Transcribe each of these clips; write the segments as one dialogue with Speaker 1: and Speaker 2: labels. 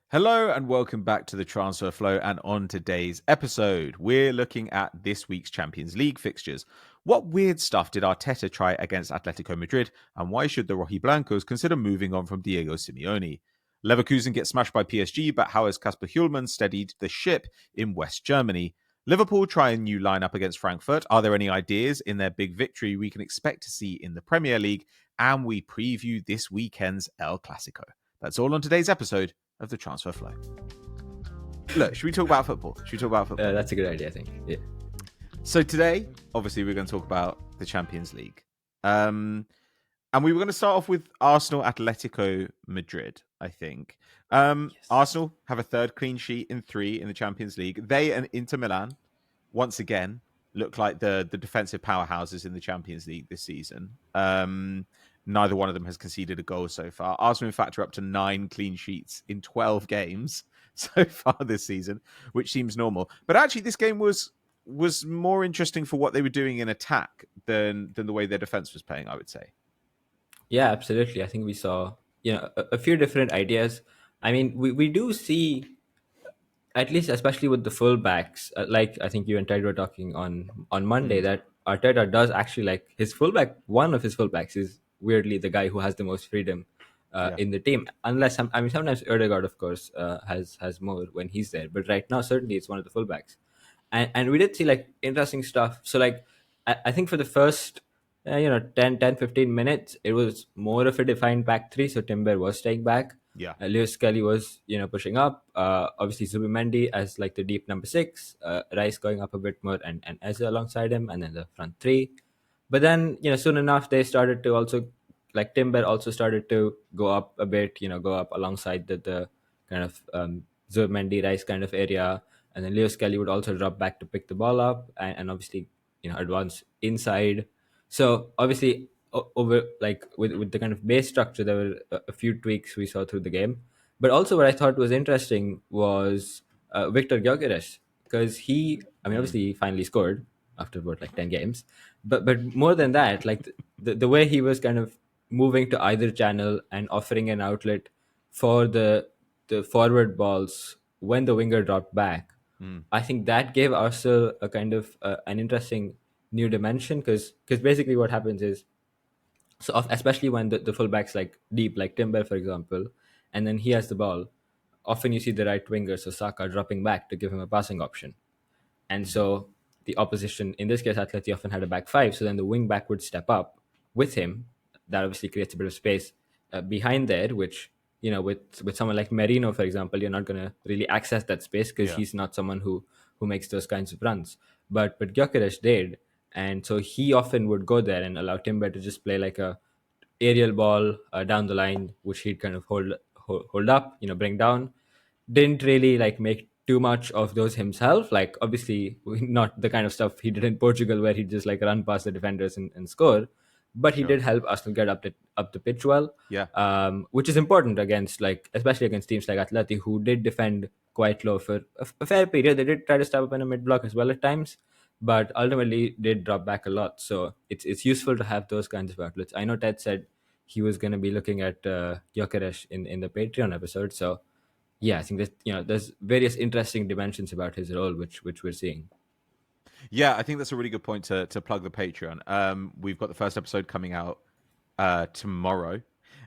Speaker 1: Hello and welcome back to the Transfer Flow. And on today's episode, we're looking at this week's Champions League fixtures. What weird stuff did Arteta try against Atletico Madrid, and why should the Rojiblancos consider moving on from Diego Simeone? Leverkusen get smashed by PSG, but how has Kaspar Hjulmand steadied the ship in West Germany? Liverpool try a new lineup against Frankfurt. Are there any ideas in their big victory we can expect to see in the Premier League? And we preview this weekend's El Clásico. That's all on today's episode of the Transfer Flow. Look, should we talk about football?
Speaker 2: That's a good idea, I think. Yeah.
Speaker 1: So today, obviously, we're going to talk about the Champions League. And we were going to start off with Arsenal Atletico Madrid, I think. Yes. Arsenal have a third clean sheet in 3 in the Champions League. They and Inter Milan, once again, look like the defensive powerhouses in the Champions League this season. Neither one of them has conceded a goal so far. Arsenal, in fact, are up to 9 clean sheets in 12 games so far this season, which seems normal. But actually, this game was more interesting for what they were doing in attack than the way their defense was playing, I would say.
Speaker 2: Yeah, absolutely. I think we saw a few different ideas. I mean, we do see, at least especially with the fullbacks, like I think you and Ted were talking on Monday, that Arteta does actually like his fullback. One of his fullbacks is weirdly the guy who has the most freedom in the team. Unless sometimes Erdegaard, of course, has more when he's there. But right now, certainly it's one of the fullbacks. And we did see like interesting stuff. So like I think for the first 10-15 minutes it was more of a defined back three. So Timber was staying back.
Speaker 1: Yeah.
Speaker 2: Lewis Kelly was pushing up. Obviously Zubimendi as like the deep number 6. Rice going up a bit more, and Eze alongside him, and then the front 3. But then soon enough they started to also, like Timber also started to go up a bit. Go up alongside the kind of Zubimendi Rice kind of area. And then Lewis Kelly would also drop back to pick the ball up, and obviously advance inside. So obviously over like with the kind of base structure, there were a few tweaks we saw through the game. But also what I thought was interesting was Victor Gyökeres, because obviously he finally scored after about like 10 games, but more than that, like the way he was kind of moving to either channel and offering an outlet for the forward balls when the winger dropped back. I think that gave Arsenal a kind of an interesting new dimension, because basically what happens is, especially when the fullbacks like deep, like Timber, for example, and then he has the ball, often you see the right winger, so Saka, dropping back to give him a passing option. And so the opposition, in this case, Atleti often had a back 5, so then the wing back would step up with him. That obviously creates a bit of space behind there, which with someone like Merino, for example, you're not going to really access that space because he's not someone who makes those kinds of runs. But Gyökeres did, and so he often would go there and allow Timber to just play like a aerial ball down the line, which he'd kind of hold up, bring down. Didn't really like make too much of those himself. Like obviously not the kind of stuff he did in Portugal where he'd just like run past the defenders and score. But he did help Arsenal get up the pitch well.
Speaker 1: Yeah.
Speaker 2: Which is important against, like, especially against teams like Atleti, who did defend quite low for a fair period. They did try to step up in a mid block as well at times, but ultimately did drop back a lot. So it's useful to have those kinds of outlets. I know Ted said he was going to be looking at Gyökeres in the Patreon episode. So yeah, I think that there's various interesting dimensions about his role, which we're seeing.
Speaker 1: Yeah, I think that's a really good point to plug the Patreon. We've got the first episode coming out tomorrow,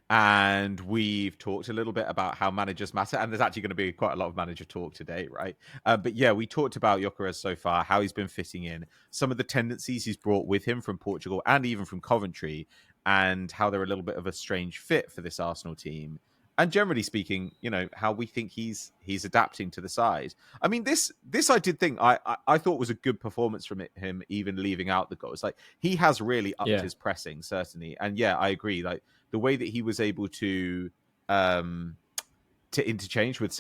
Speaker 1: and we've talked a little bit about how managers matter, and there's actually going to be quite a lot of manager talk today, right? But yeah, we talked about Gyökeres so far, how he's been fitting in, some of the tendencies he's brought with him from Portugal and even from Coventry, and how they're a little bit of a strange fit for this Arsenal team. And generally speaking, how we think he's adapting to the side. I mean, this I did think I thought was a good performance from him, even leaving out the goals. Like, he has really upped his pressing, certainly. And yeah, I agree. Like, the way that he was able to interchange with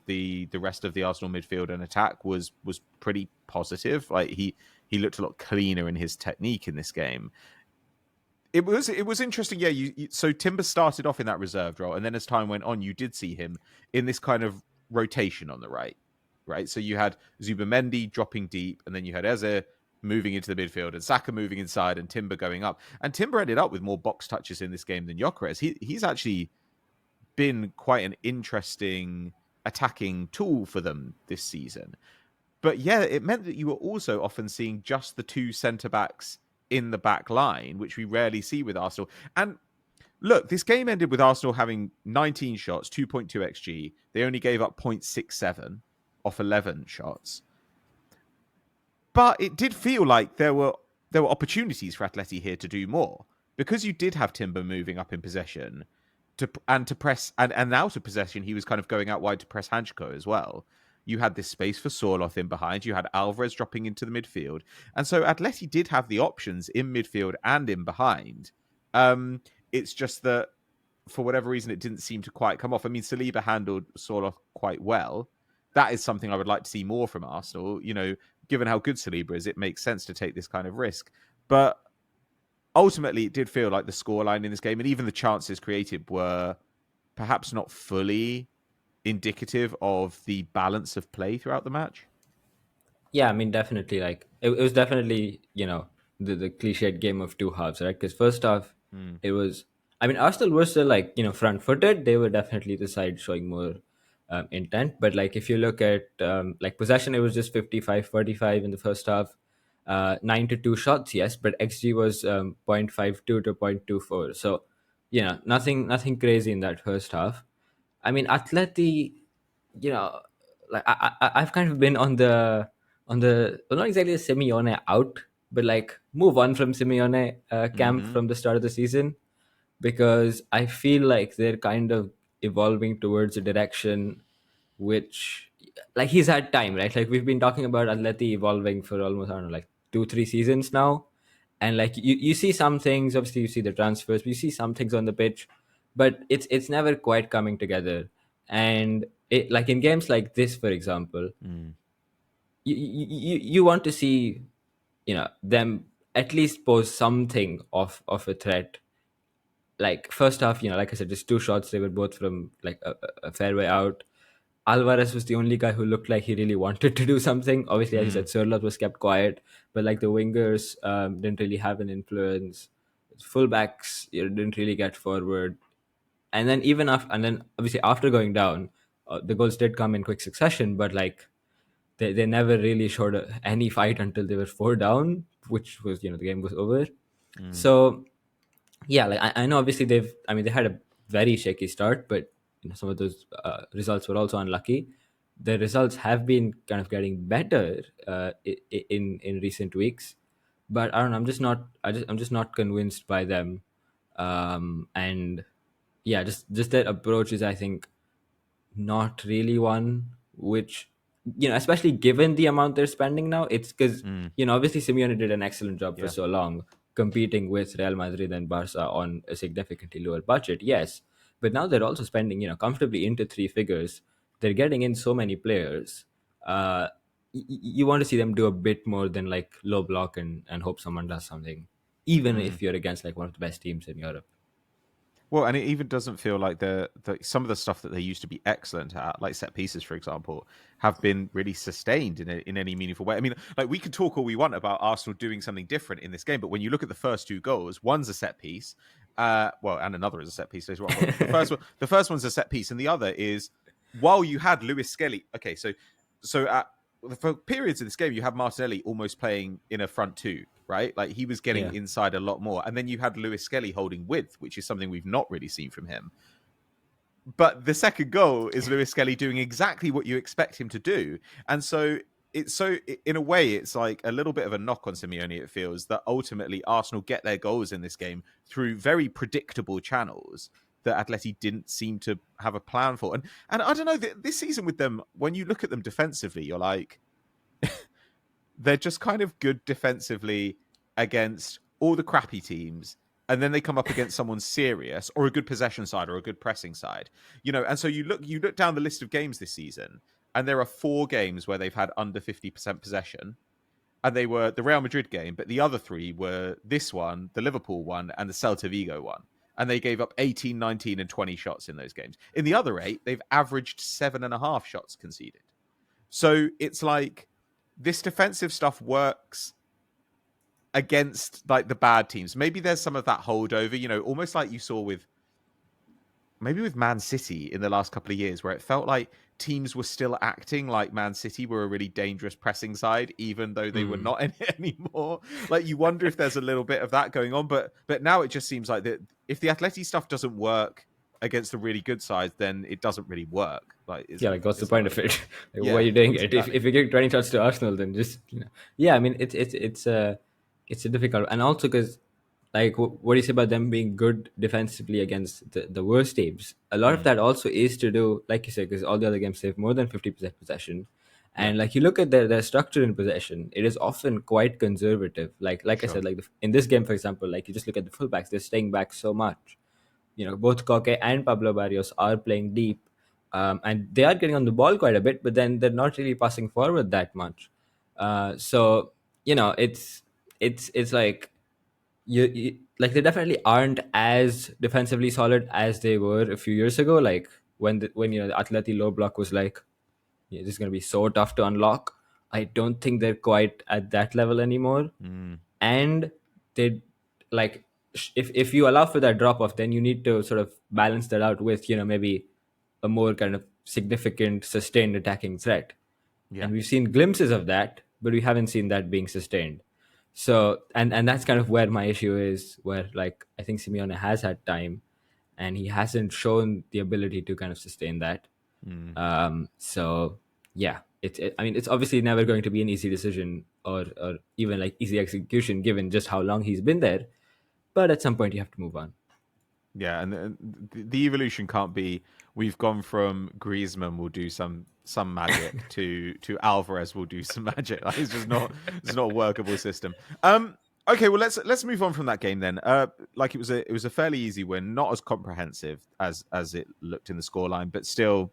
Speaker 1: the rest of the Arsenal midfield and attack was pretty positive. Like, he looked a lot cleaner in his technique in this game. It was interesting. Yeah, so Timber started off in that reserved role, and then as time went on, you did see him in this kind of rotation on the right. So you had Zubimendi dropping deep, and then you had Eze moving into the midfield, and Saka moving inside, and Timber going up. And Timber ended up with more box touches in this game than Gyökeres. He's actually been quite an interesting attacking tool for them this season. But yeah, it meant that you were also often seeing just the two centre backs in the back line, which we rarely see with Arsenal. And look, this game ended with Arsenal having 19 shots, 2.2 xG. They only gave up 0.67 off 11 shots. But it did feel like there were opportunities for Atleti here to do more, because you did have Timber moving up in possession to press, and out of possession he was kind of going out wide to press Hanchko as well. You had this space for Sorloth in behind. You had Alvarez dropping into the midfield, and so Atleti did have the options in midfield and in behind. It's just that for whatever reason it didn't seem to quite come off. I mean, Saliba handled Sorloth quite well. That is something I would like to see more from Arsenal. You know, given how good Saliba is, it makes sense to take this kind of risk. But ultimately, it did feel like the scoreline in this game and even the chances created were perhaps not fully indicative of the balance of play throughout the match.
Speaker 2: Yeah, I mean, definitely. Like it was definitely, the cliched game of two halves, right? Because first half, it was. I mean, Arsenal were still like front-footed. They were definitely the side showing more intent. But like if you look at like possession, it was just 55-45 in the first half. 9-2 shots, yes, but XG was 0.52 to 0.24. So nothing crazy in that first half. I mean, Atleti, like I've kind of been on the well, not exactly a Simeone out, but like move on from Simeone camp from the start of the season, because I feel like they're kind of evolving towards a direction which, like, he's had time, right? Like we've been talking about Atleti evolving for almost, I don't know, like 2-3 seasons now, and like you see some things. Obviously, you see the transfers, but you see some things on the pitch, but it's never quite coming together. And it, like in games like this, for example, you want to see them at least pose something of a threat. Like first half, like I said, just two shots. They were both from like a fair way out. Alvarez was the only guy who looked like he really wanted to do something. Obviously, as you said, Sörloth was kept quiet, but like the wingers didn't really have an influence. Fullbacks didn't really get forward, and then and then obviously after going down, the goals did come in quick succession, but like they never really showed any fight until they were 4 down, which was the game was over. So yeah, like I know obviously they had a very shaky start, but some of those results were also unlucky. The results have been kind of getting better in recent weeks, but I don't know. I'm just not convinced by them, and yeah, just their approach is, I think, not really one which, especially given the amount they're spending now. It's because obviously Simeone did an excellent job for
Speaker 1: Yeah.
Speaker 2: so long competing with Real Madrid and Barca on a significantly lower budget, yes, but now they're also spending comfortably into three figures. They're getting in so many players. You want to see them do a bit more than like low block and hope someone does something, even if you're against like one of the best teams in Europe.
Speaker 1: Well, and it even doesn't feel like some of the stuff that they used to be excellent at, like set pieces, for example, have been really sustained in any meaningful way. I mean, like we could talk all we want about Arsenal doing something different in this game, but when you look at the first two goals, one's a set piece, and another is a set piece later on. But the first one's a set piece, and the other is while you had Lewis Skelly. Okay, for periods of this game, you had Martinelli almost playing in a front two, right? Like he was getting
Speaker 2: Yeah.
Speaker 1: inside a lot more. And then you had Lewis Skelly holding width, which is something we've not really seen from him. But the second goal is Lewis Skelly doing exactly what you expect him to do. And so in a way, it's like a little bit of a knock on Simeone. It feels that ultimately Arsenal get their goals in this game through very predictable channels that Atleti didn't seem to have a plan for. And I don't know, this season with them, when you look at them defensively, you're like, they're just kind of good defensively against all the crappy teams. And then they come up against someone serious or a good possession side or a good pressing side, and so you look down the list of games this season, and there are 4 games where they've had under 50% possession. And they were the Real Madrid game, but the other 3 were this one, the Liverpool one, and the Celta Vigo one. And they gave up 18, 19, and 20 shots in those games. In the other 8, they've averaged 7.5 shots conceded. So it's like this defensive stuff works against like the bad teams. Maybe there's some of that holdover, almost like you saw with maybe with Man City in the last couple of years, where it felt like teams were still acting like Man City were a really dangerous pressing side, even though they were
Speaker 2: Mm.
Speaker 1: not in it anymore. Like you wonder if there's a little bit of that going on, but now it just seems like that if the Atleti stuff doesn't work against the really good sides, then it doesn't really work. Like
Speaker 2: Yeah,
Speaker 1: isn't
Speaker 2: like what's the
Speaker 1: isn't that
Speaker 2: point
Speaker 1: what
Speaker 2: of
Speaker 1: it is?
Speaker 2: it? Like, why are
Speaker 1: Yeah,
Speaker 2: you doing it?
Speaker 1: exactly.
Speaker 2: If you get 20 shots to Arsenal, then just yeah. I mean, it's a difficult, and also because like what do you say about them being good defensively against the worst teams? A lot of
Speaker 1: Mm,
Speaker 2: that also is to do, like you said, because all the other games have more than 50% possession,
Speaker 1: yeah,
Speaker 2: and like you look at their structure in possession, it is often quite conservative. Like I
Speaker 1: sure.
Speaker 2: said, like in this game, for example, like you just look at the fullbacks, they're staying back so much. Both Koke and Pablo Barrios are playing deep, and they are getting on the ball quite a bit, but then they're not really passing forward that much. So it's like you like they definitely aren't as defensively solid as they were a few years ago. Like when the Atleti low block was like, this is going to be so tough to unlock. I don't think they're quite at that level anymore,
Speaker 1: Mm,
Speaker 2: and they like if you allow for that drop off, then you need to sort of balance that out with maybe a more kind of significant sustained attacking threat,
Speaker 1: yeah.
Speaker 2: and we've seen glimpses of that, but we haven't seen that being sustained. So and that's kind of where my issue is, where like I think Simeone has had time and he hasn't shown the ability to kind of sustain that.
Speaker 1: Mm.
Speaker 2: So yeah, I mean, it's obviously never going to be an easy decision or even like easy execution given just how long he's been there. But at some point, you have to move on.
Speaker 1: Yeah, and the evolution can't be we've gone from Griezmann will do some magic to Alvarez will do some magic. Like, it's not a workable system. Okay, well let's move on from that game then. Like it was a fairly easy win, not as comprehensive as it looked in the scoreline, but still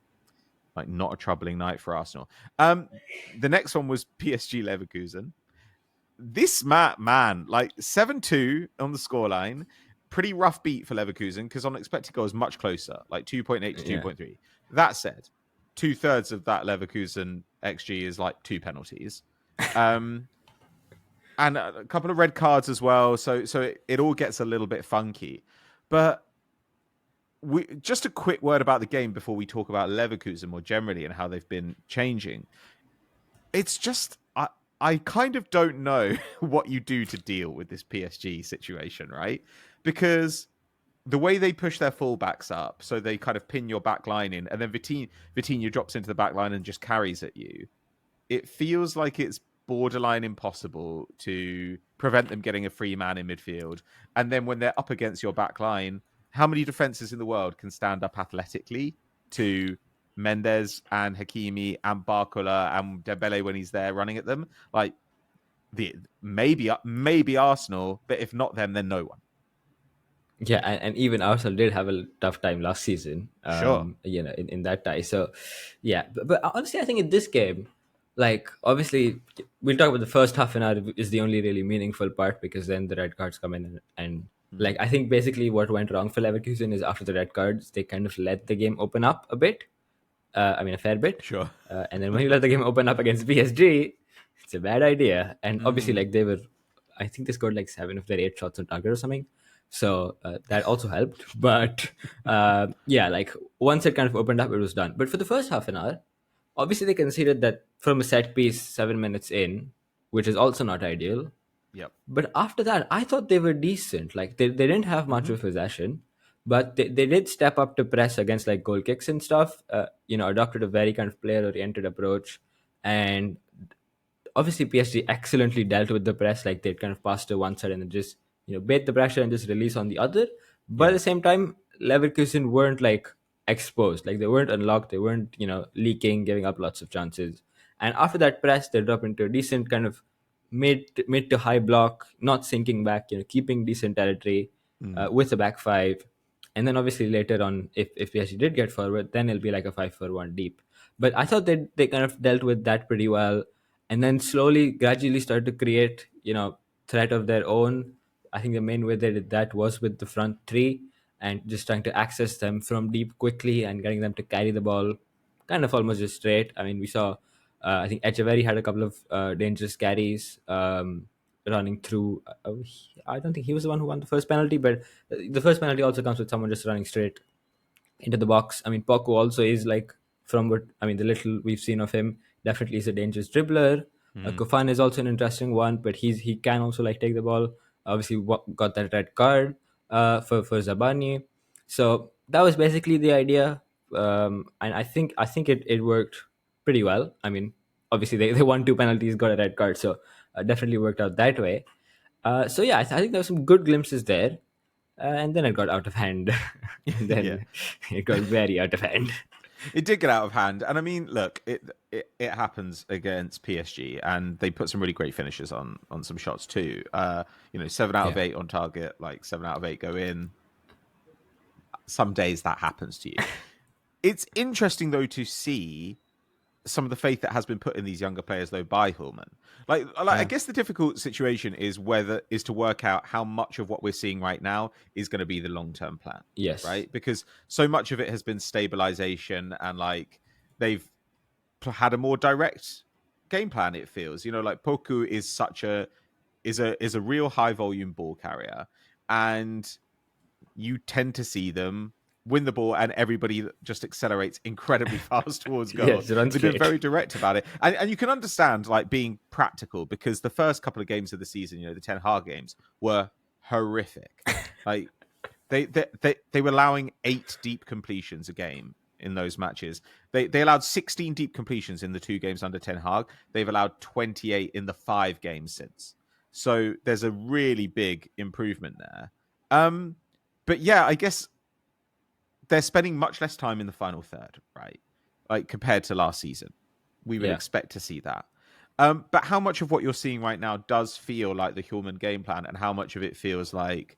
Speaker 1: like not a troubling night for Arsenal. The next one was PSG Leverkusen. This man, like 7-2 on the scoreline, pretty rough beat for Leverkusen because on expected goals much closer, like 2.8 to
Speaker 2: Yeah.
Speaker 1: 2.3. That said, two-thirds of that Leverkusen XG is like two penalties. Um, and a couple of red cards as well. So it all gets a little bit funky. But just a quick word about the game before we talk about Leverkusen more generally and how they've been changing. It's just I kind of don't know what you do to deal with this PSG situation, right? Because the way they push their fullbacks up, so they kind of pin your back line in, and then Vitinha drops into the back line and just carries at you. It feels like it's borderline impossible to prevent them getting a free man in midfield. And then when they're up against your back line, how many defenses in the world can stand up athletically to Mendes and Hakimi and Barcola and Dembele when he's there running at them? Like maybe Arsenal, but if not them, then no one.
Speaker 2: Yeah, and even Arsenal did have a tough time last season,
Speaker 1: Sure.
Speaker 2: in that tie. So, yeah, but honestly, I think in this game, like obviously, we'll talk about the first half an hour is the only really meaningful part because then the red cards come in and like
Speaker 1: Mm.
Speaker 2: I think basically what went wrong for Leverkusen is after the red cards they kind of let the game open up a bit. I mean, a fair bit.
Speaker 1: Sure.
Speaker 2: And then when you let the game open up against PSG, it's a bad idea. And obviously,
Speaker 1: Mm.
Speaker 2: like they were, I think they scored like 7 of their 8 shots on target or something. So that also helped. But yeah, like once it kind of opened up, it was done. But for the first half an hour, obviously they considered that from a set piece 7 minutes in, which is also not ideal.
Speaker 1: Yep.
Speaker 2: But after that, I thought they were decent. Like they didn't have much
Speaker 1: Mm-hmm.
Speaker 2: of possession, but they did step up to press against like goal kicks and stuff. Adopted a very kind of player oriented approach, and obviously PSG excellently dealt with the press. Like they'd kind of pass to one side and then just bait the pressure and just release on the other. But at
Speaker 1: Yeah.
Speaker 2: the same time, Leverkusen weren't like exposed. Like they weren't unlocked. They weren't leaking, giving up lots of chances. And after that press, they drop into a decent kind of mid to high block, not sinking back. Keeping decent territory
Speaker 1: Mm.
Speaker 2: with a back five. And then obviously later on, if PSG did get forward, then it'll be like a 5-4-1 deep. But I thought they kind of dealt with that pretty well, and then slowly, gradually started to create threat of their own. I think the main way they did that was with the front three and just trying to access them from deep quickly and getting them to carry the ball kind of almost just straight. I mean, we saw I think Echeverry had a couple of dangerous carries running through. I don't think he was the one who won the first penalty, but the first penalty also comes with someone just running straight into the box. I mean, Poku also is like, from what I mean, the little we've seen of him, definitely is a dangerous dribbler. Kofan is also an interesting one, but he can also like take the ball. Obviously, got that red card for Zabani. So that was basically the idea, and I think it worked pretty well. I mean, obviously they won two penalties, got a red card, so definitely worked out that way. So yeah, I think there were some good glimpses there, and then it got out of hand, and
Speaker 1: Yeah.
Speaker 2: then it got very out of hand.
Speaker 1: It did get out of hand, and I mean, look, it happens against PSG, and they put some really great finishes on some shots too. 7 out of 8 on target, like 7 out of 8 go in. Some days that happens to you. It's interesting though to see some of the faith that has been put in these younger players though by Hjulmand. Like I guess the difficult situation is to work out how much of what we're seeing right now is going to be the long-term plan.
Speaker 2: Yes.
Speaker 1: Right? Because so much of it has been stabilization, and like they've had a more direct game plan, it feels. Like Poku is a real high volume ball carrier, and you tend to see them win the ball and everybody just accelerates incredibly fast towards goal.
Speaker 2: Yes, it runs
Speaker 1: They've been
Speaker 2: straight.
Speaker 1: very direct about it. And you can understand like being practical, because the first couple of games of the season, the Ten Hag games, were horrific. Like they were allowing 8 deep completions a game in those matches. They allowed 16 deep completions in the 2 games under Ten Hag. They've allowed 28 in the 5 games since. So there's a really big improvement there. But yeah, I guess they're spending much less time in the final third, right? Like compared to last season. We would expect to see that. But how much of what you're seeing right now does feel like the Hjulmand game plan, and how much of it feels like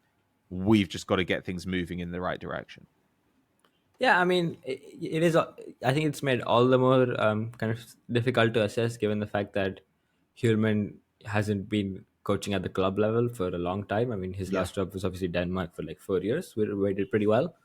Speaker 1: we've just got to get things moving in the right direction?
Speaker 2: Yeah, I mean, it is. I think it's made all the more kind of difficult to assess, given the fact that Hjulmand hasn't been coaching at the club level for a long time. I mean, his
Speaker 1: Yeah.
Speaker 2: last job was obviously Denmark for like 4 years, where he did pretty well.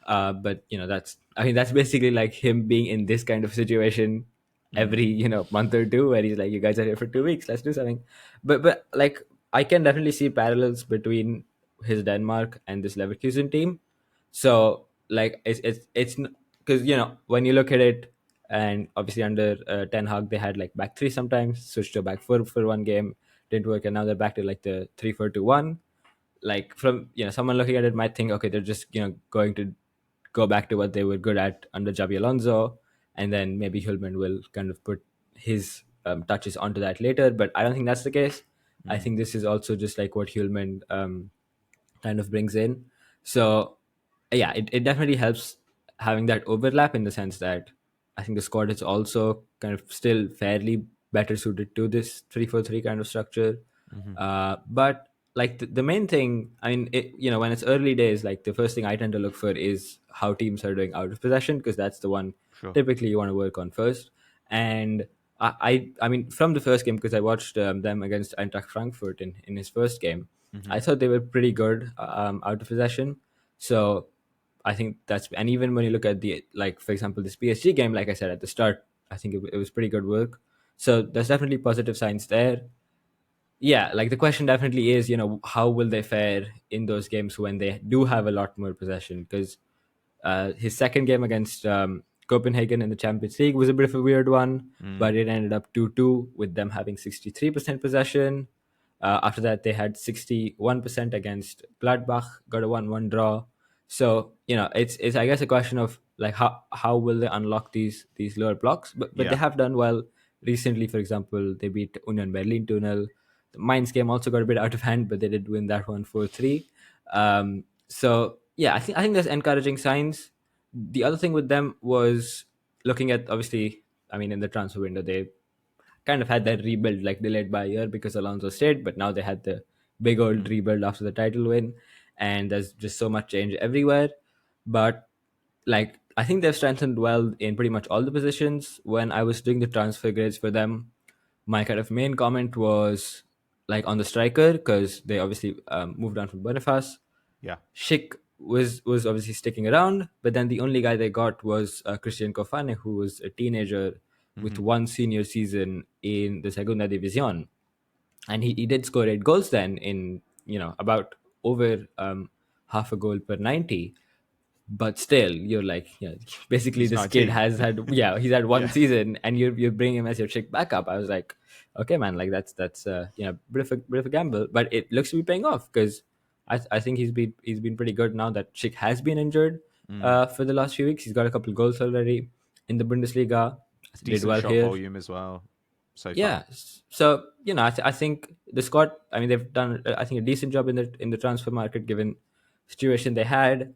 Speaker 2: But that's basically like him being in this kind of situation every month or two, where he's like, "You guys are here for 2 weeks, let's do something." But like, I can definitely see parallels between his Denmark and this Leverkusen team. So like it's because when you look at it, and obviously under Ten Hag they had like back three sometimes, switched to back four for one game, didn't work, and now they're back to like the 3-4-2-1. Like, from someone looking at it might think, okay, they're just going to go back to what they were good at under Javi Alonso, and then maybe Hillman will kind of put his touches onto that later. But I don't think that's the case. I think this is also just like what Hillman kind of brings in. So yeah, it definitely helps having that overlap, in the sense that I think the squad is also kind of still fairly better suited to this 3-4-3 kind of structure. But like the main thing, I mean, when it's early days, like the first thing I tend to look for is how teams are doing out of possession, because that's the one
Speaker 1: Sure.
Speaker 2: typically you want to work on first. And I mean, from the first game, because I watched them against Eintracht Frankfurt in his first game, I thought they were pretty good out of possession. So I think and even when you look at the, like, for example, this PSG game, like I said at the start, I think it was pretty good work. So there's definitely positive signs there. Yeah, like the question definitely is, how will they fare in those games when they do have a lot more possession? Because his second game against Copenhagen in the Champions League was a bit of a weird one, but it ended up 2-2 with them having 63% possession. After that, they had 61% against Gladbach, got a 1-1 draw. So it's I guess a question of like how will they unlock these lower blocks? But they
Speaker 1: Yeah.
Speaker 2: have done well recently. For example, they beat Union Berlin 2-0. The Mainz game also got a bit out of hand, but they did win that one 4-3. So yeah, I think there's encouraging signs. The other thing with them was looking at, obviously, I mean, in the transfer window they kind of had that rebuild like delayed by a year because Alonso stayed, but now they had the big old rebuild after the title win, and there's just so much change everywhere. But like, I think they've strengthened well in pretty much all the positions. When I was doing the transfer grades for them, my kind of main comment was like on the striker, because they obviously moved on from Boniface.
Speaker 1: Yeah.
Speaker 2: Schick was obviously sticking around, but then the only guy they got was Christian Kofane, who was a teenager with one senior season in the Segunda División, and he did score 8 goals then in about over half a goal per 90. but still, you're like, basically
Speaker 1: He's
Speaker 2: this kid
Speaker 1: 19.
Speaker 2: has had, he's had one
Speaker 1: Yeah.
Speaker 2: season, and you bring him as your chick backup. I was like, okay, man, like that's bit of a gamble, but it looks to be paying off because I think he's been pretty good now that Chick has been injured
Speaker 1: Mm.
Speaker 2: for the last few weeks. He's got a couple goals already in the Bundesliga. Did
Speaker 1: Decent
Speaker 2: well
Speaker 1: shot
Speaker 2: here.
Speaker 1: volume as well so far.
Speaker 2: Yeah. So I think the squad. I mean, they've done I think a decent job in the transfer market given situation they had.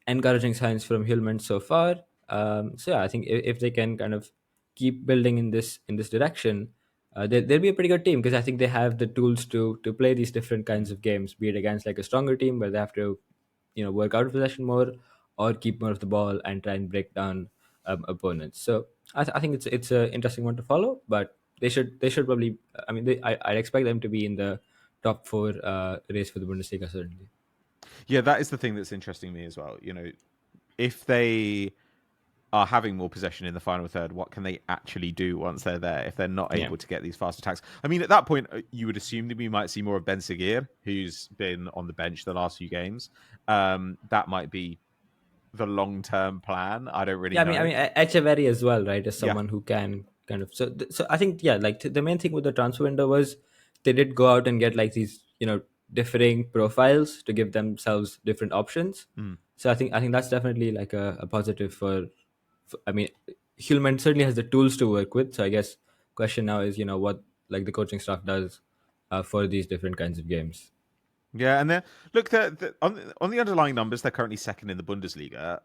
Speaker 2: Encouraging signs from Hjulmand so far. So yeah, I think if they can kind of keep building in this direction, they'll be a pretty good team because I think they have the tools to play these different kinds of games, be it against like a stronger team where they have to work out of possession more, or keep more of the ball and try and break down opponents. So I think it's an interesting one to follow, but they should probably. I mean, I expect them to be in the top four race for the Bundesliga certainly.
Speaker 1: Yeah, that is the thing that's interesting me as well. If they are having more possession in the final third, what can they actually do once they're there if they're not
Speaker 2: Yeah.
Speaker 1: able to get these fast attacks? I mean, at that point, you would assume that we might see more of Ben Seguir, who's been on the bench the last few games. That might be the long-term plan. I don't really
Speaker 2: Yeah, I
Speaker 1: know.
Speaker 2: mean, Echeverry as well, right? Is
Speaker 1: Yeah.
Speaker 2: someone who can kind of so I think like the main thing with the transfer window was they did go out and get like these differing profiles to give themselves different options.
Speaker 1: Mm.
Speaker 2: So I think that's definitely like a positive for I mean, Hillman certainly has the tools to work with. So I guess question now is what like the coaching staff does for these different kinds of games.
Speaker 1: Yeah, and look, on the underlying numbers, they're currently second in the Bundesliga.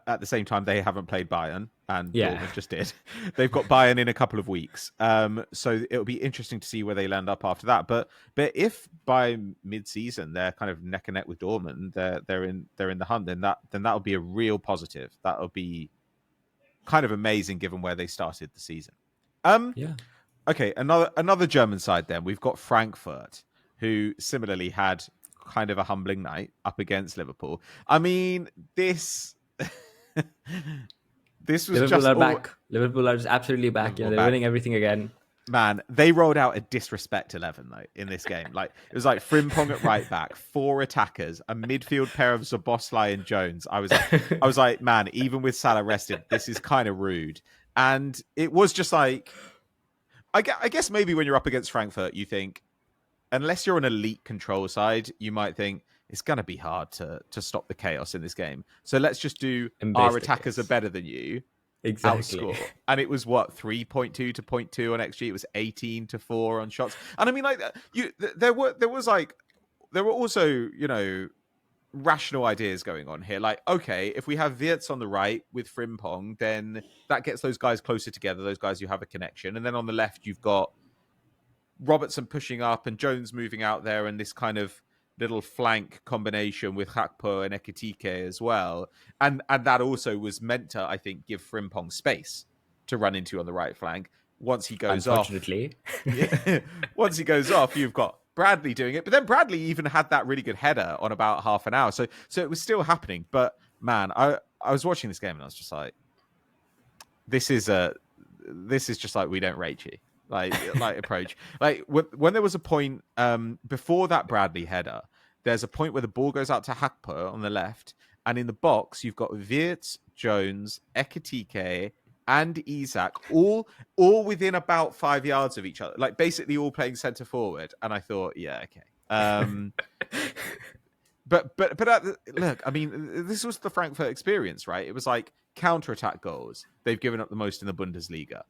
Speaker 1: At the same time, they haven't played Bayern, and
Speaker 2: Yeah.
Speaker 1: Dortmund just did. They've got Bayern in a couple of weeks, so it'll be interesting to see where they land up after that. But if by mid-season they're kind of neck and neck with Dortmund, they're in the hunt, then that'll be a real positive. That'll be kind of amazing given where they started the season.
Speaker 2: Yeah.
Speaker 1: Okay, another German side then. We've got Frankfurt, who similarly had kind of a humbling night up against Liverpool. I mean, this was
Speaker 2: Liverpool
Speaker 1: just
Speaker 2: are back. Liverpool are just absolutely back.
Speaker 1: Liverpool
Speaker 2: They're
Speaker 1: back.
Speaker 2: winning everything again.
Speaker 1: Man, they rolled out a disrespect 11 though in this game. Like it was like Frimpong at right back, 4 attackers, a midfield pair of Szoboszlai and Jones. I was like, man, even with Salah rested, this is kind of rude. And it was just like, I guess maybe when you're up against Frankfurt, you think, unless you're an elite control side, you might think it's going to be hard to stop the chaos in this game. So let's just do
Speaker 2: Embrace
Speaker 1: our
Speaker 2: the
Speaker 1: attackers are
Speaker 2: chaos.
Speaker 1: better than you.
Speaker 2: Exactly.
Speaker 1: Outscore. And it was what 3.2 to 0.2 on XG. It was 18 to 4 on shots. And I mean, like there were also rational ideas going on here. Like, okay, if we have Wirtz on the right with Frimpong, then that gets those guys closer together. Those guys who have a connection, and then on the left you've got Robertson pushing up and Jones moving out there, and this kind of little flank combination with Hakpo and Ekitiké as well. And that also was meant to, I think, give Frimpong space to run into on the right flank. Once he goes off, once he goes off, you've got Bradley doing it. But then Bradley even had that really good header on about half an hour. So it was still happening. But man, I was watching this game and I was just like, this is just like, we don't rate you. Like approach. Like when there was a point before that Bradley header, there's a point where the ball goes out to Hakpo on the left, and in the box you've got Wirtz, Jones, Ekitiké, and Isak all within about 5 yards of each other, like basically all playing centre forward. And I thought, yeah, okay. But look, I mean, this was the Frankfurt experience, right? It was like counter-attack goals. They've given up the most in the Bundesliga.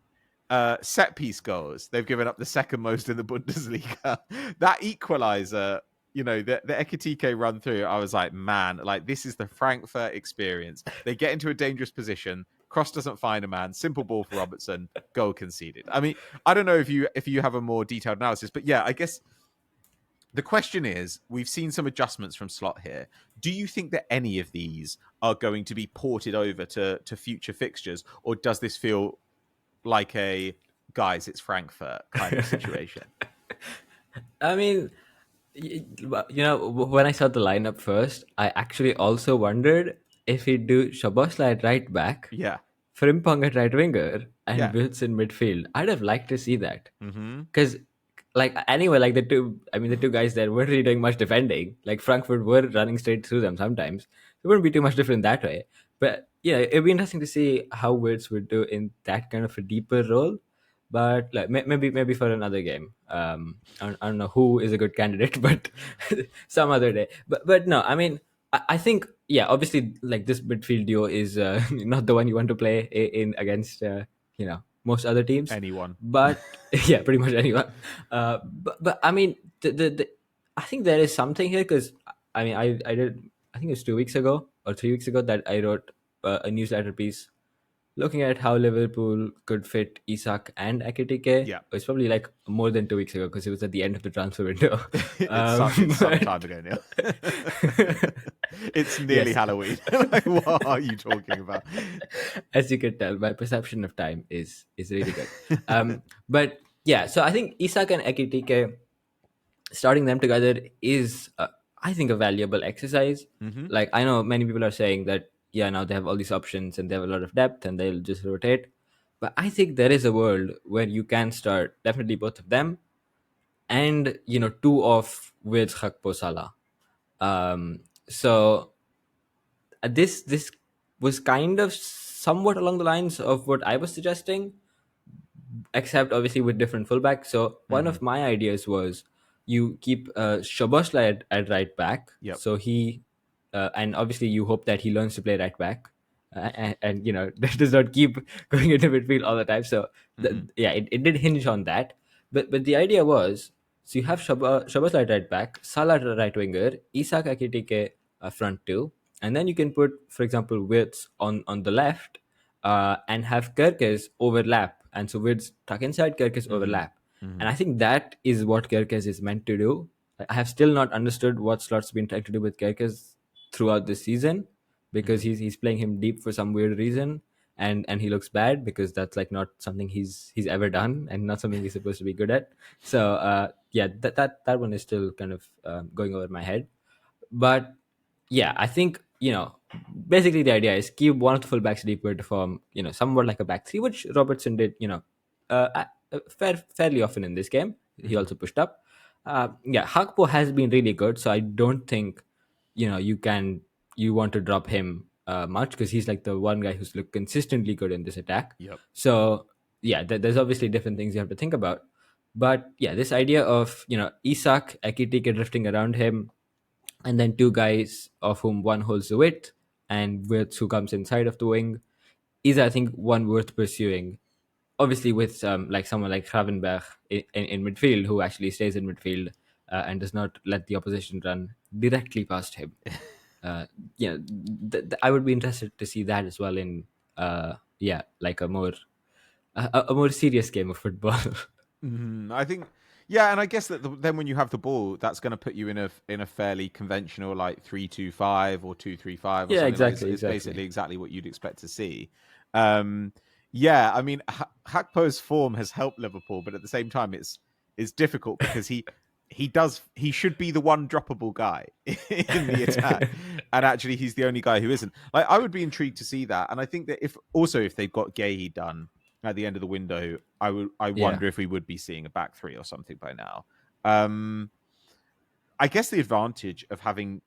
Speaker 1: Set piece goals, they've given up the second most in the Bundesliga. That equalizer, the Ekitiké run through, I was like, man, like this is the Frankfurt experience. They get into a dangerous position, cross doesn't find a man, simple ball for Robertson, goal conceded. I mean, I don't know if you have a more detailed analysis, but yeah, I guess the question is, we've seen some adjustments from Slot here. Do you think that any of these are going to be ported over to future fixtures, or does this feel like a guys, it's Frankfurt kind of situation?
Speaker 2: I mean, when I saw the lineup first, I actually also wondered if he'd do Szoboszlai at right back,
Speaker 1: Yeah.
Speaker 2: Frimpong at right winger, and
Speaker 1: Yeah.
Speaker 2: Wirtz in midfield. I'd have liked to see that.
Speaker 1: Mm-hmm.
Speaker 2: Because, anyway, the two guys there weren't really doing much defending. Like, Frankfurt were running straight through them sometimes. wouldn't be too much different that way. But yeah, it'd be interesting to see how Wirtz would do in that kind of a deeper role. But like maybe for another game. I don't know who is a good candidate, but some other day. But no, I mean, I think yeah, obviously like this midfield duo is not the one you want to play in against most other teams.
Speaker 1: Anyone.
Speaker 2: But yeah, pretty much anyone. But I mean, the I think there is something here because I mean I did I think it was 2 weeks ago or 3 weeks ago that I wrote a newsletter piece looking at how Liverpool could fit Isak and Ekitiké.
Speaker 1: Yeah.
Speaker 2: It's probably like more than 2 weeks ago because it was at the end of the transfer window.
Speaker 1: It's some time ago now. It's nearly
Speaker 2: Yes.
Speaker 1: Halloween. Like, what are you talking about?
Speaker 2: As you can tell, my perception of time is really good. But yeah, so I think Isak and Ekitike, starting them together is, I think, a valuable exercise.
Speaker 1: Mm-hmm.
Speaker 2: Like I know many people are saying that yeah, now they have all these options and they have a lot of depth and they'll just rotate. But I think there is a world where you can start definitely both of them, and two off with Gakpo Salah. So this was kind of somewhat along the lines of what I was suggesting, except obviously with different fullbacks. So one
Speaker 1: Mm-hmm.
Speaker 2: of my ideas was you keep Szoboszlai at right back.
Speaker 1: Yep.
Speaker 2: So he and obviously you hope that he learns to play right back, and does not keep going into midfield all the time. So yeah, it did hinge on that. But the idea was, so you have Szoboszlai at right back, Salah right winger, Isak Ekitike front two, and then you can put, for example, Wirtz on the left, and have Kerkes overlap, and so Wirtz tuck inside, Kerkes overlap.
Speaker 1: Mm-hmm.
Speaker 2: And I think that is what Kerkes is meant to do. I have still not understood what Slot's been trying to do with Kerkes throughout this season, because he's playing him deep for some weird reason, and he looks bad because that's like not something he's ever done and not something he's supposed to be good at. So yeah, that one is still kind of going over my head. But yeah, I think basically the idea is keep one of the fullbacks deeper to form somewhat like a back three, which Robertson did fairly often in this game. He also pushed up. Yeah, Hakpo has been really good, so I don't think you want to drop him much, because he's like the one guy who's looked consistently good in this attack.
Speaker 1: Yep.
Speaker 2: So yeah, there's obviously different things you have to think about. But yeah, this idea of Isak, Ekitike drifting around him, and then two guys of whom one holds the width and Wirtz who comes inside of the wing is, I think, one worth pursuing. Obviously, with like someone like Gravenberch in midfield, who actually stays in midfield and does not let the opposition run directly past him. I would be interested to see that as well in like a more serious game of football.
Speaker 1: I think, yeah, and I guess that then when you have the ball, that's going to put you in a fairly conventional like 3-2-5 or 2-3-5 or
Speaker 2: Yeah,
Speaker 1: something.
Speaker 2: exactly,
Speaker 1: Like it's
Speaker 2: exactly.
Speaker 1: basically exactly what you'd expect to see. Yeah, I mean, Hakpo's form has helped Liverpool, but at the same time, it's difficult because he should be the one droppable guy in the attack, and actually he's the only guy who isn't. Like, I would be intrigued to see that, and I think that if they've got Guehi done at the end of the window, I wonder if we would be seeing a back three or something by now. I guess the advantage of having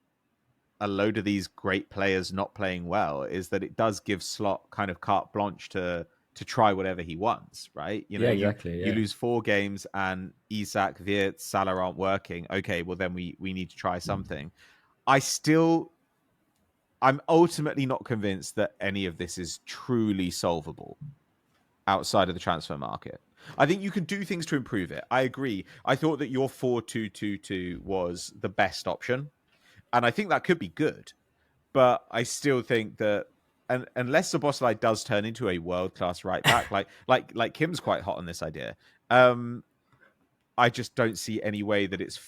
Speaker 1: a load of these great players not playing well is that it does give Slot kind of carte blanche to try whatever he wants, right?
Speaker 2: Yeah, exactly.
Speaker 1: You lose 4 games and Isak, Wirtz, Salah aren't working. Okay, well then we need to try something. I'm ultimately not convinced that any of this is truly solvable outside of the transfer market. I think you can do things to improve it. I agree. I thought that your 4-2-2-2 was the best option, and I think that could be good. But I still think that, and unless Szoboszlai does turn into a world-class right back, like Kim's quite hot on this idea, I just don't see any way that it's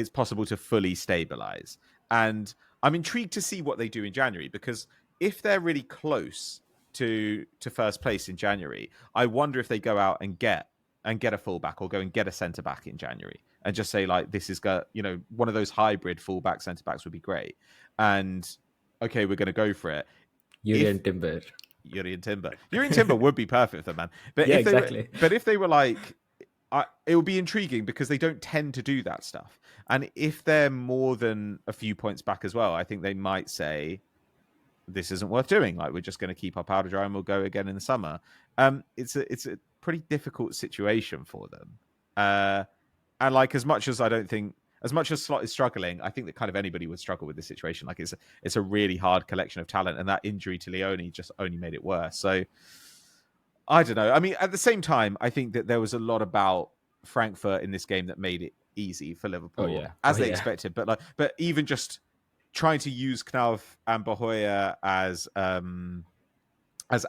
Speaker 1: possible to fully stabilize. And I'm intrigued to see what they do in January, because if they're really close to first place in January, I wonder if they go out and get a fullback or go and get a centre back in January and just say, like, this is one of those hybrid fullback centre backs would be great. And okay, we're going to go for it.
Speaker 2: Jurriën Timber
Speaker 1: Timber would be perfect for them, man. But
Speaker 2: yeah,
Speaker 1: if
Speaker 2: exactly.
Speaker 1: But if they were like, it will be intriguing because they don't tend to do that stuff. And if they're more than a few points back as well, I think they might say, this isn't worth doing. Like, we're just going to keep our powder dry and we'll go again in the summer. It's a pretty difficult situation for them. And like, as much as Slot is struggling, I think that kind of anybody would struggle with this situation. Like, it's a really hard collection of talent, and that injury to Leone just only made it worse. So I don't know. I mean, at the same time, I think that there was a lot about Frankfurt in this game that made it easy for Liverpool, as they expected. But even just trying to use Knauf and Bahoya as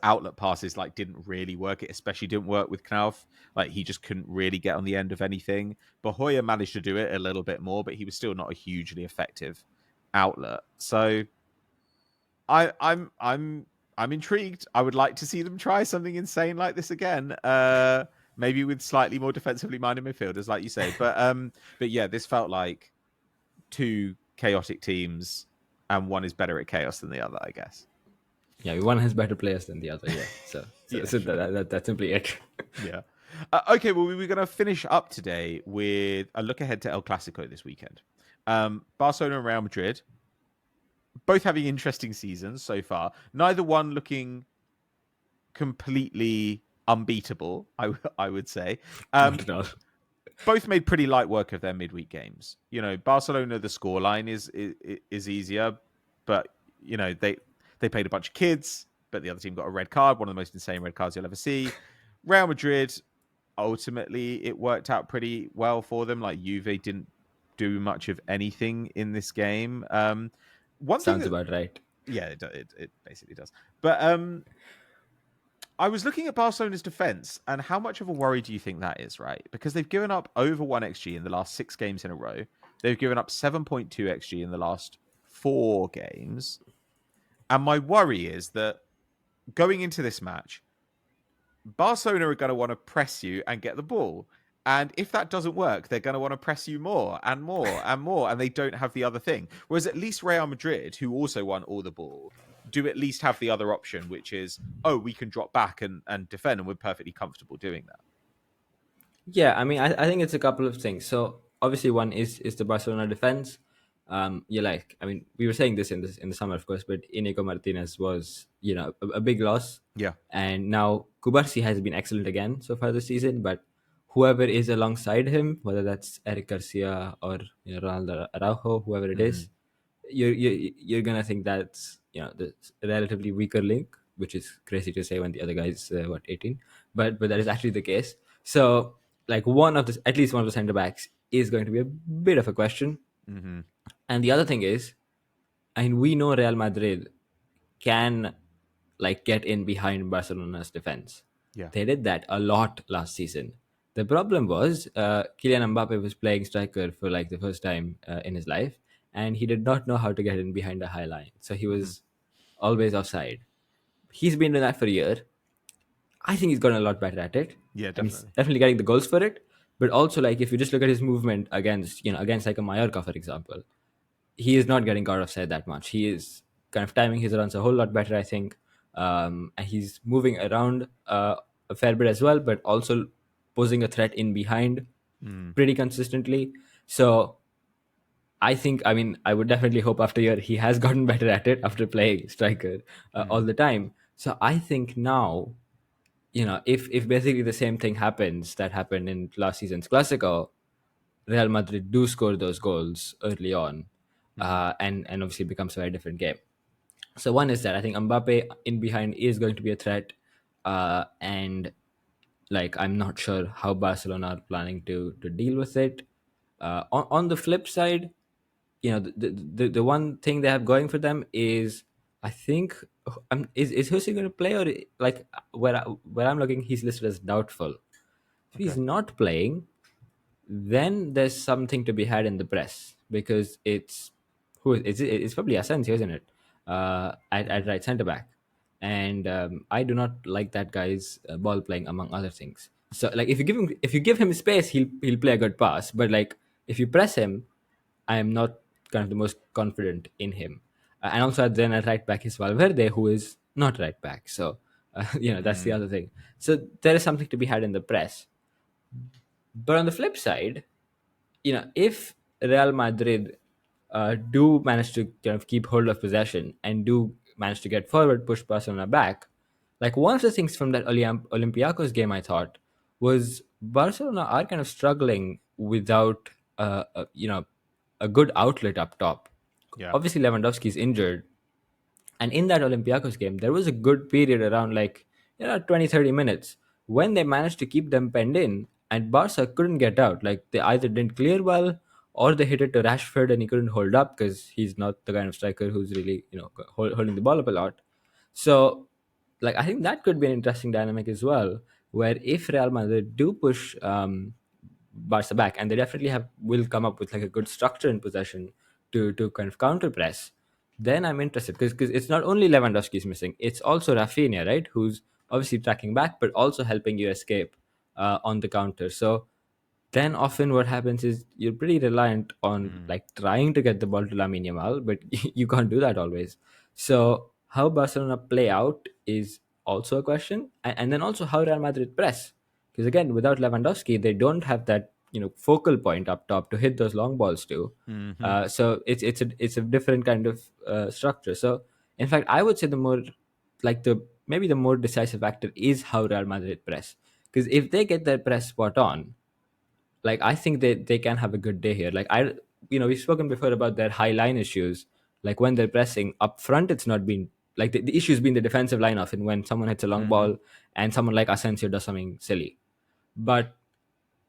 Speaker 1: outlet passes, like, didn't really work. It especially didn't work with Knauf. Like, he just couldn't really get on the end of anything. Bahoya managed to do it a little bit more, but he was still not a hugely effective outlet. So I'm intrigued. I would like to see them try something insane like this again. Maybe with slightly more defensively minded midfielders, like you say. But yeah, this felt like two chaotic teams, and one is better at chaos than the other, I guess.
Speaker 2: Yeah, one has better players than the other. Yeah, so sure. That's simply it.
Speaker 1: Yeah. Okay, well, we're going to finish up today with a look ahead to El Clásico this weekend. Barcelona and Real Madrid, both having interesting seasons so far. Neither one looking completely unbeatable, I would say. Both made pretty light work of their midweek games. You know, Barcelona, the scoreline is easier, but you know they played a bunch of kids, but the other team got a red card, one of the most insane red cards you'll ever see. Real Madrid, ultimately, it worked out pretty well for them. Like, Juve didn't do much of anything in this game.
Speaker 2: Sounds about right.
Speaker 1: Yeah, it basically does. But I was looking at Barcelona's defense, and how much of a worry do you think that is, right? Because they've given up over 1 XG in the last 6 games in a row. They've given up 7.2 XG in the last 4 games. And my worry is that going into this match, Barcelona are going to want to press you and get the ball. And if that doesn't work, they're going to want to press you more and more and more, and they don't have the other thing. Whereas at least Real Madrid, who also want all the ball, do at least have the other option, which is, we can drop back and defend, and we're perfectly comfortable doing that.
Speaker 2: Yeah, I mean, I think it's a couple of things. So obviously, one is the Barcelona defense. We were saying this in the summer, of course, but Inigo Martinez was, a big loss.
Speaker 1: Yeah.
Speaker 2: And now Kubarsi has been excellent again so far this season, but whoever is alongside him, whether that's Eric Garcia or Ronaldo Araujo, whoever it is, you're gonna think that's the relatively weaker link, which is crazy to say when the other guy's 18, but that is actually the case. So like at least one of the centre backs is going to be a bit of a question.
Speaker 1: Mm-hmm.
Speaker 2: And the other thing is, and we know Real Madrid can get in behind Barcelona's defense.
Speaker 1: Yeah,
Speaker 2: they did that a lot last season. The problem was Kylian Mbappé was playing striker for the first time in his life, and he did not know how to get in behind a high line. So he was always offside. He's been doing that for a year. I think he's gotten a lot better at it.
Speaker 1: Yeah,
Speaker 2: definitely. He's definitely getting the goals for it. But also, if you just look at his movement against a Mallorca, for example, he is not getting caught offside that much. He is kind of timing his runs a whole lot better, I think. And he's moving around a fair bit as well, but also posing a threat in behind pretty consistently. So I think, I would definitely hope after a year he has gotten better at it after playing striker all the time. So I think now, if basically the same thing happens that happened in last season's Clásico, Real Madrid do score those goals early on, and obviously it becomes a very different game. So one is that I think Mbappe in behind is going to be a threat, and I'm not sure how Barcelona are planning to deal with it. On the flip side, the one thing they have going for them is, I think, is Jose going to play, or where I'm looking, he's listed as doubtful. If he's not playing, then there's something to be had in the press, because it's probably Asensio, isn't it? At right centre back, and I do not like that guy's ball playing, among other things. So if you give him space, he'll play a good pass. But if you press him, I am not kind of the most confident in him. And also then at right back is Valverde, who is not right back. So that's the other thing. So there is something to be had in the press. But on the flip side, if Real Madrid do manage to kind of keep hold of possession and do manage to get forward, push Barcelona back, like one of the things from that Olympiacos game I thought was Barcelona are kind of struggling without a good outlet up top.
Speaker 1: Yeah.
Speaker 2: Obviously, Lewandowski's injured, and in that Olympiacos game, there was a good period around 20, 30 minutes when they managed to keep them penned in and Barca couldn't get out. Like they either didn't clear well or they hit it to Rashford and he couldn't hold up because he's not the kind of striker who's really, holding the ball up a lot. So, I think that could be an interesting dynamic as well, where if Real Madrid do push Barca back, and they definitely will come up with like a good structure in possession to kind of counter press, then I'm interested because it's not only Lewandowski's missing, it's also Rafinha, right? Who's obviously tracking back, but also helping you escape on the counter. So then often what happens is you're pretty reliant on
Speaker 1: Mm.
Speaker 2: like trying to get the ball to Lamine Yamal, but you can't do that always. So how Barcelona play out is also a question, and then also how Real Madrid press, because again, without Lewandowski, they don't have that focal point up top to hit those long balls to.
Speaker 1: Hmm.
Speaker 2: So it's a different kind of structure. So in fact, I would say the more maybe the more decisive factor is how Real Madrid press, because if they get their press spot on, I think they can have a good day here. We've spoken before about their high line issues. Like when they're pressing up front, it's not been like the issue's been the defensive line often when someone hits a long
Speaker 1: Hmm.
Speaker 2: ball and someone like Asensio does something silly. But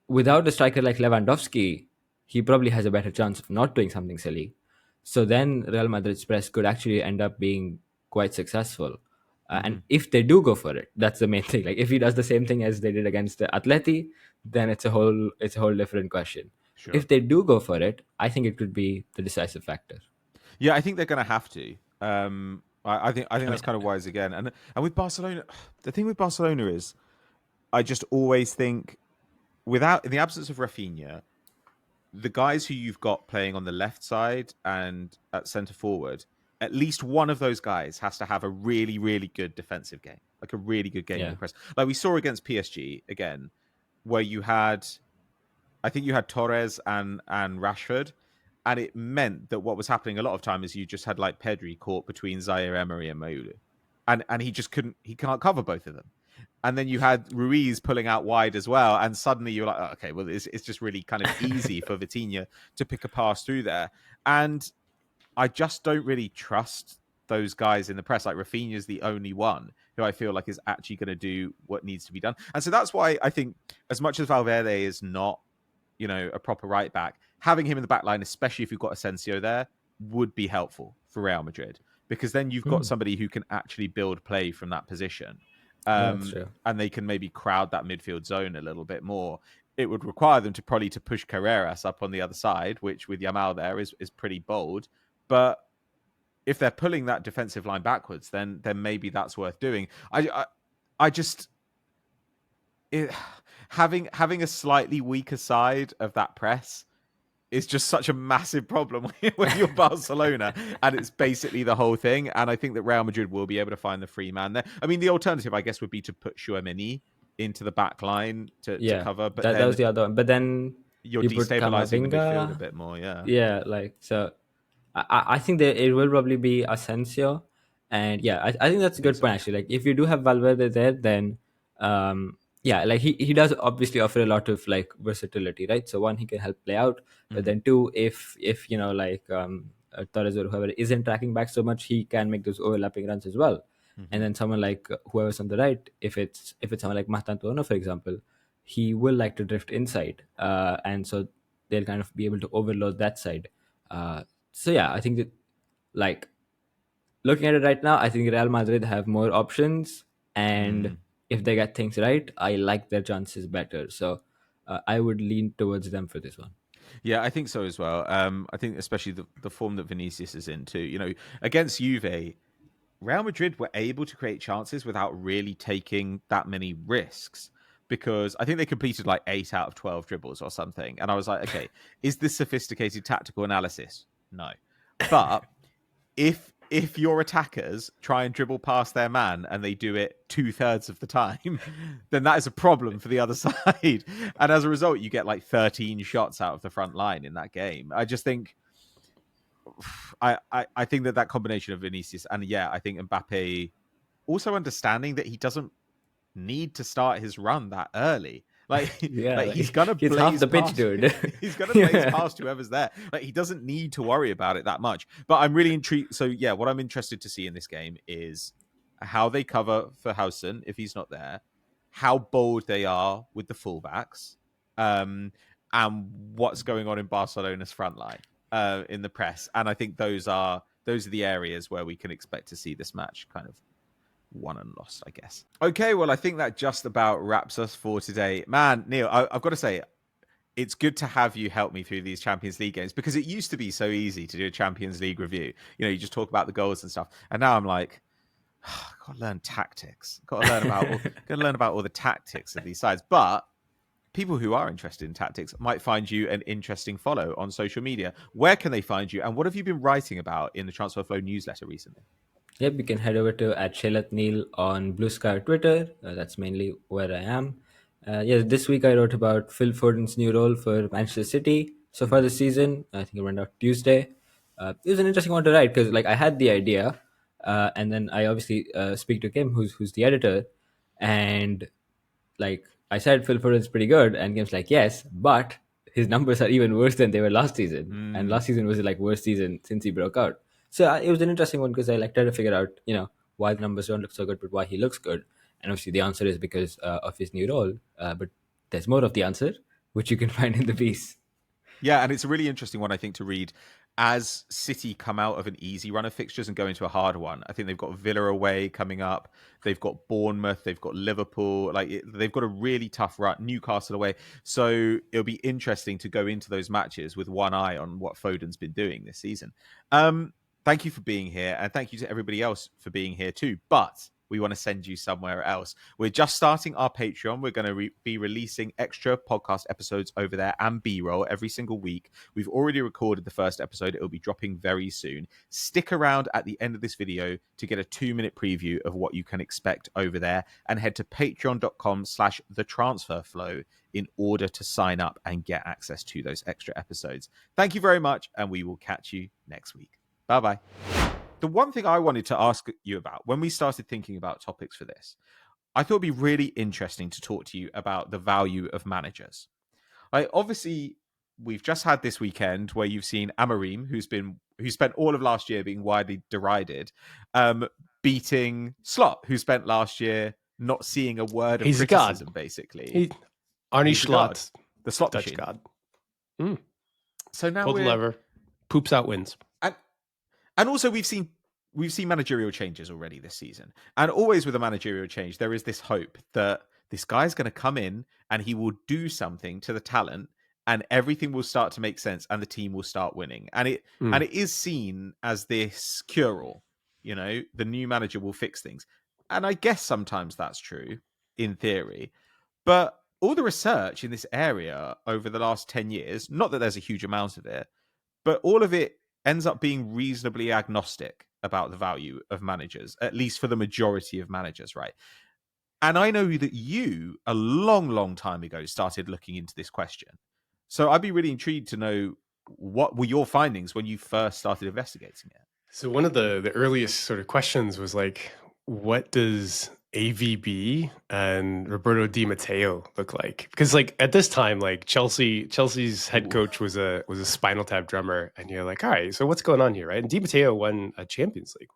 Speaker 2: without a striker like Lewandowski, he probably has a better chance of not doing something silly. So then Real Madrid's press could actually end up being quite successful.
Speaker 1: Hmm.
Speaker 2: And if they do go for it, that's the main thing. Like if he does the same thing as they did against the Atleti, then it's a whole different question.
Speaker 1: Sure.
Speaker 2: If they do go for it, I think it could be the decisive factor.
Speaker 1: Yeah, I think they're going to have to. I think
Speaker 2: I mean,
Speaker 1: that's kind of wise again. And with Barcelona, the thing with Barcelona is, I just always think without in the absence of Rafinha, the guys who you've got playing on the left side and at centre forward, at least one of those guys has to have a really, really good defensive game, like a really good game in
Speaker 2: yeah.
Speaker 1: the press. Like we saw against PSG again, where I think you had Torres and Rashford, and it meant that what was happening a lot of time is you just had like Pedri caught between Zaire Emery and Maulu, and he can't cover both of them. And then you had Ruiz pulling out wide as well, and suddenly you're like, oh, okay, well, it's just really kind of easy for Vitinha to pick a pass through there. And I just don't really trust those guys in the press. Like Rafinha's the only one who I feel like is actually going to do what needs to be done. And so that's why I think, as much as Valverde is not, a proper right back, having him in the back line, especially if you've got Asensio there, would be helpful for Real Madrid, because then you've got
Speaker 2: Hmm.
Speaker 1: somebody who can actually build play from that position.
Speaker 2: Yeah, that's true.
Speaker 1: And they can maybe crowd that midfield zone a little bit more. It would require them to probably to push Carreras up on the other side, which with Yamal there is pretty bold. But if they're pulling that defensive line backwards, then maybe that's worth doing. I just it, having a slightly weaker side of that press is just such a massive problem when you're Barcelona, and it's basically the whole thing. And I think that Real Madrid will be able to find the free man there. I mean, the alternative, I guess, would be to put Chouameni into the back line to
Speaker 2: Yeah,
Speaker 1: cover, but
Speaker 2: that
Speaker 1: then
Speaker 2: was the other one. But then
Speaker 1: you're
Speaker 2: you put
Speaker 1: destabilizing the midfield a
Speaker 2: Camavinga.
Speaker 1: bit more. Yeah,
Speaker 2: Yeah, so I think that it will probably be Asensio, and yeah, I think that's
Speaker 1: I
Speaker 2: a
Speaker 1: think
Speaker 2: good
Speaker 1: so.
Speaker 2: point actually. Like if you do have Valverde there, then yeah, like he does obviously offer a lot of like versatility, right? So one, he can help play out, but
Speaker 1: Hmm.
Speaker 2: then two, if Torres or whoever isn't tracking back so much, he can make those overlapping runs as well.
Speaker 1: Hmm.
Speaker 2: And then someone like whoever's on the right, if it's someone like Mastantuono, for example, he will like to drift inside, and so they'll kind of be able to overload that side. So yeah, I think that like looking at it right now, I think Real Madrid have more options, and
Speaker 1: Mm.
Speaker 2: if they get things right, I like their chances better. So I would lean towards them for this one.
Speaker 1: Yeah, I think so as well. I think especially the form that Vinicius is in too. Against Juve, Real Madrid were able to create chances without really taking that many risks, because I think they completed like 8 out of 12 dribbles or something. And I was like, okay, is this sophisticated tactical analysis? No. But if if your attackers try and dribble past their man and they do it 2/3 of the time, then that is a problem for the other side. And as a result, you get like 13 shots out of the front line in that game. I just think, I think that combination of Vinícius and I think Mbappé also understanding that he doesn't need to start his run that early. Like he's gonna
Speaker 2: he's half
Speaker 1: blaze
Speaker 2: the pitch,
Speaker 1: past,
Speaker 2: dude.
Speaker 1: he's gonna blaze past whoever's there. Like he doesn't need to worry about it that much. But I'm really intrigued. So what I'm interested to see in this game is how they cover for Hausen if he's not there, how bold they are with the fullbacks, and what's going on in Barcelona's front line in the press. And I think those are the areas where we can expect to see this match kind of won and lost, I guess. Okay, well, I think that just about wraps us for today. Man, Neel, I've got to say, it's good to have you help me through these Champions League games because it used to be so easy to do a Champions League review. You just talk about the goals and stuff. And now I'm like, I've got to learn tactics. Got to learn about all the tactics of these sides. But people who are interested in tactics might find you an interesting follow on social media. Where can they find you? And what have you been writing about in the Transfer Flow newsletter recently?
Speaker 2: Yep, you can head over to @Neel on Blue Sky Twitter. That's mainly where I am. This week I wrote about Phil Foden's new role for Manchester City so far this season. I think it went out Tuesday. It was an interesting one to write because I had the idea, and then I obviously speak to Kim, who's the editor, and I said Phil Foden's pretty good, and Kim's like, yes, but his numbers are even worse than they were last season, and last season was worst season since he broke out. So it was an interesting one because I tried to figure out, why the numbers don't look so good, but why he looks good. And obviously the answer is because of his new role. But there's more of the answer, which you can find in the piece.
Speaker 1: Yeah, and it's a really interesting one, I think, to read as City come out of an easy run of fixtures and go into a hard one. I think they've got Villa away coming up. They've got Bournemouth. They've got Liverpool. They've got a really tough run. Newcastle away. So it'll be interesting to go into those matches with one eye on what Foden's been doing this season. Thank you for being here, and thank you to everybody else for being here too. But we want to send you somewhere else. We're just starting our Patreon. We're going to be releasing extra podcast episodes over there and B-roll every single week. We've already recorded the first episode. It'll be dropping very soon. Stick around at the end of this video to get a 2-minute preview of what you can expect over there, and head to patreon.com/thetransferflow in order to sign up and get access to those extra episodes. Thank you very much, and we will catch you next week. Bye-bye. The one thing I wanted to ask you about when we started thinking about topics for this, I thought it'd be really interesting to talk to you about the value of managers. Obviously, we've just had this weekend where you've seen Amorim, who spent all of last year being widely derided, beating Slot, who spent last year not seeing a word of criticism, basically.
Speaker 3: Arnie Slot,
Speaker 1: the Slot
Speaker 3: Dutch
Speaker 1: machine.
Speaker 3: god.
Speaker 1: So now
Speaker 3: pull the lever, poops out wins.
Speaker 1: And also we've seen managerial changes already this season. And always with a managerial change, there is this hope that this guy's going to come in and he will do something to the talent and everything will start to make sense and the team will start winning. And it is seen as this cure-all. The new manager will fix things. And I guess sometimes that's true in theory. But all the research in this area over the last 10 years, not that there's a huge amount of it, but all of it ends up being reasonably agnostic about the value of managers, at least for the majority of managers, right? And I know that you, a long, long time ago, started looking into this question. So I'd be really intrigued to know what were your findings when you first started investigating it.
Speaker 3: So one of the earliest sort of questions was what does AVB and Roberto Di Matteo look like? Because at this time, Chelsea's head coach was a Spinal Tap drummer, and you're like, all right, so what's going on here, right? And Di Matteo won a Champions League,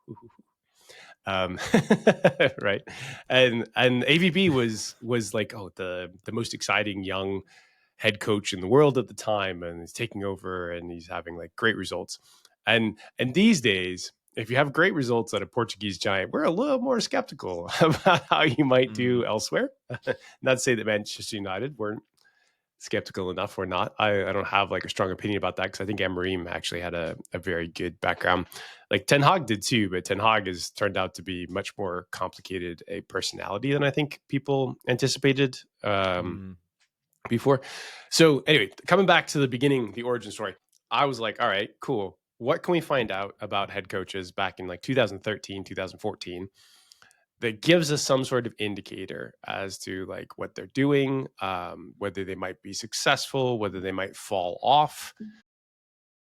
Speaker 3: right? And AVB was the most exciting young head coach in the world at the time, and he's taking over and he's having great results. And these days, if you have great results at a Portuguese giant, we're a little more skeptical about how you might do elsewhere. Not to say that Manchester United weren't skeptical enough or not. I don't have a strong opinion about that because I think Amorim actually had a very good background. Ten Hag did too, but Ten Hag has turned out to be much more complicated a personality than I think people anticipated before. So anyway, coming back to the beginning, the origin story, I was like, all right, cool. what can we find out about head coaches back in like 2013, 2014 that gives us some sort of indicator as to like what they're doing, whether they might be successful, whether they might fall off,